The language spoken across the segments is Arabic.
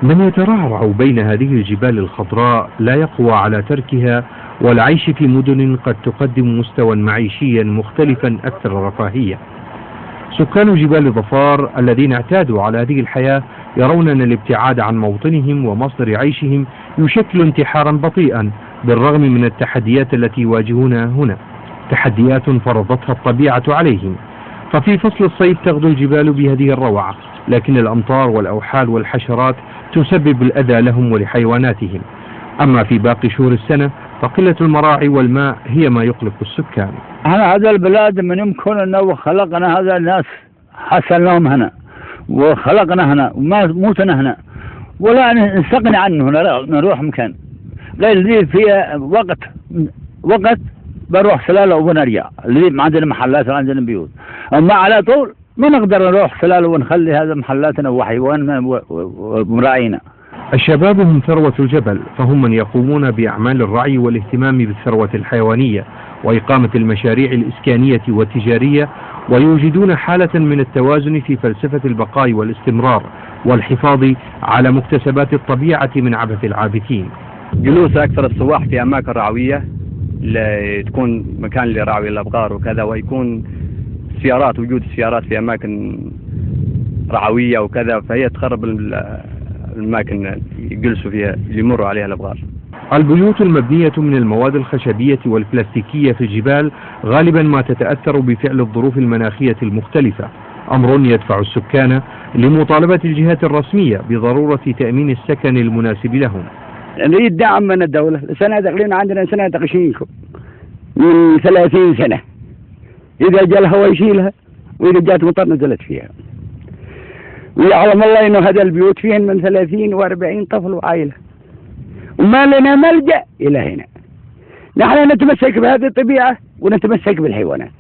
من يترعرع بين هذه الجبال الخضراء لا يقوى على تركها والعيش في مدن قد تقدم مستوى معيشيا مختلفا أكثر رفاهية. سكان جبال ظفار الذين اعتادوا على هذه الحياة يرون أن الابتعاد عن موطنهم ومصدر عيشهم يشكل انتحارا بطيئا بالرغم من التحديات التي يواجهونها هنا، تحديات فرضتها الطبيعة عليهم. ففي فصل الصيف تغدو الجبال بهذه الروعة، لكن الأمطار والأوحال والحشرات تسبب الأذى لهم ولحيواناتهم. أما في باقي شهور السنة فقلة المراعي والماء هي ما يقلق السكان. هذا البلاد من يمكن أنه خلقنا هذا الناس حسن لهم هنا وخلقنا هنا وما موتنا هنا ولا نستغني عنه، نروح مكان لا اللي فيها وقت بروح سلالة وبنرجع، اللي ما عندنا محلات وعندنا بيوت. أما على طول ما نقدر نروح سلالة ونخلي هذا محلاتنا وحيواننا ومراعينا. الشباب هم ثروة الجبل، فهم من يقومون بأعمال الرعي والاهتمام بالثروة الحيوانية وإقامة المشاريع الإسكانية والتجارية، ويوجدون حالة من التوازن في فلسفة البقاء والاستمرار والحفاظ على مكتسبات الطبيعة من عبث العابثين. جلوس أكثر السواح في أماكن رعوية تكون مكان لرعوي الأبقار وكذا، ويكون سيارات، وجود السيارات في أماكن رعوية وكذا، فهي تخرب الأماكن يجلسوا فيها يمروا عليها الأبقار. البيوت المبنية من المواد الخشبية والبلاستيكية في الجبال غالبا ما تتأثر بفعل الظروف المناخية المختلفة، أمر يدفع السكان لمطالبة الجهات الرسمية بضرورة تأمين السكن المناسب لهم. نريد دعم من الدولة. سنة داخلين عندنا سنة تغشينكم من 30 سنة، إذا جاء الهواء يشيلها وإذا جاءت مطر نزلت فيها، ويعلم الله إنه هذا البيوت فيهن من 30 و40 طفل وعائلة، وما لنا ملجأ إلى هنا. نحن نتمسك بهذه الطبيعة ونتمسك بالحيوانات.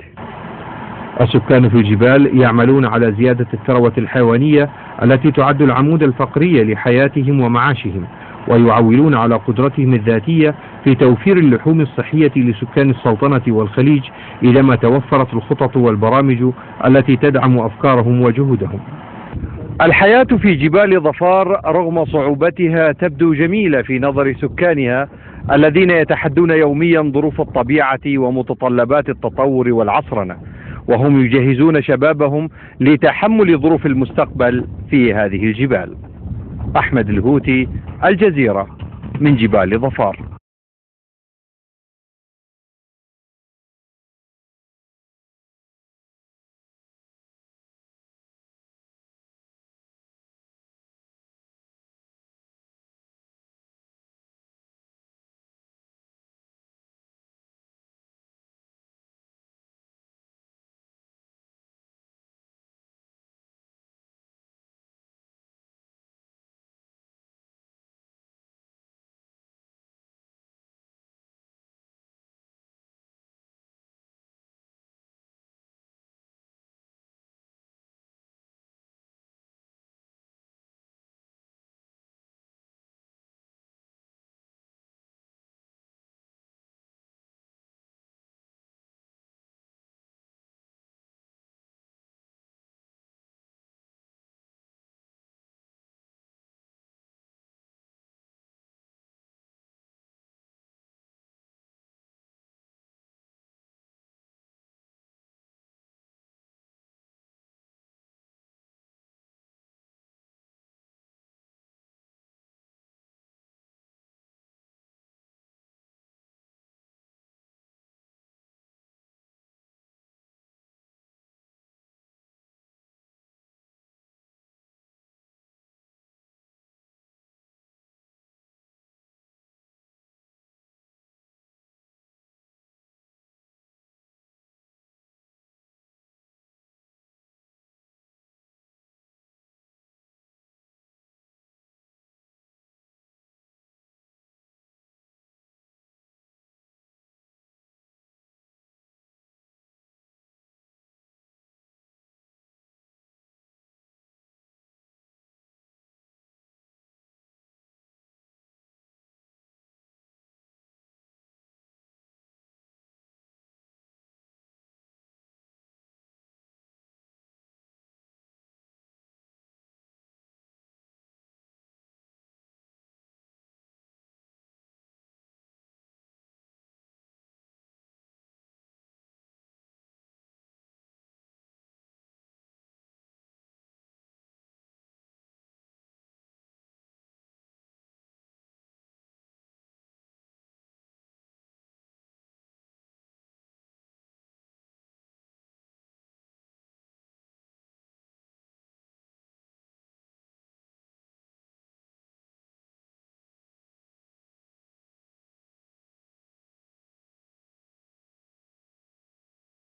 السكان في الجبال يعملون على زيادة الثروة الحيوانية التي تعد العمود الفقري لحياتهم ومعاشهم، ويعولون على قدرتهم الذاتية في توفير اللحوم الصحية لسكان السلطنة والخليج إذا ما توفرت الخطط والبرامج التي تدعم أفكارهم وجهودهم. الحياة في جبال ظفار رغم صعوبتها تبدو جميلة في نظر سكانها الذين يتحدون يوميا ظروف الطبيعة ومتطلبات التطور والعصرنة، وهم يجهزون شبابهم لتحمل ظروف المستقبل في هذه الجبال. أحمد الهوتي، الجزيرة، من جبال ظفار.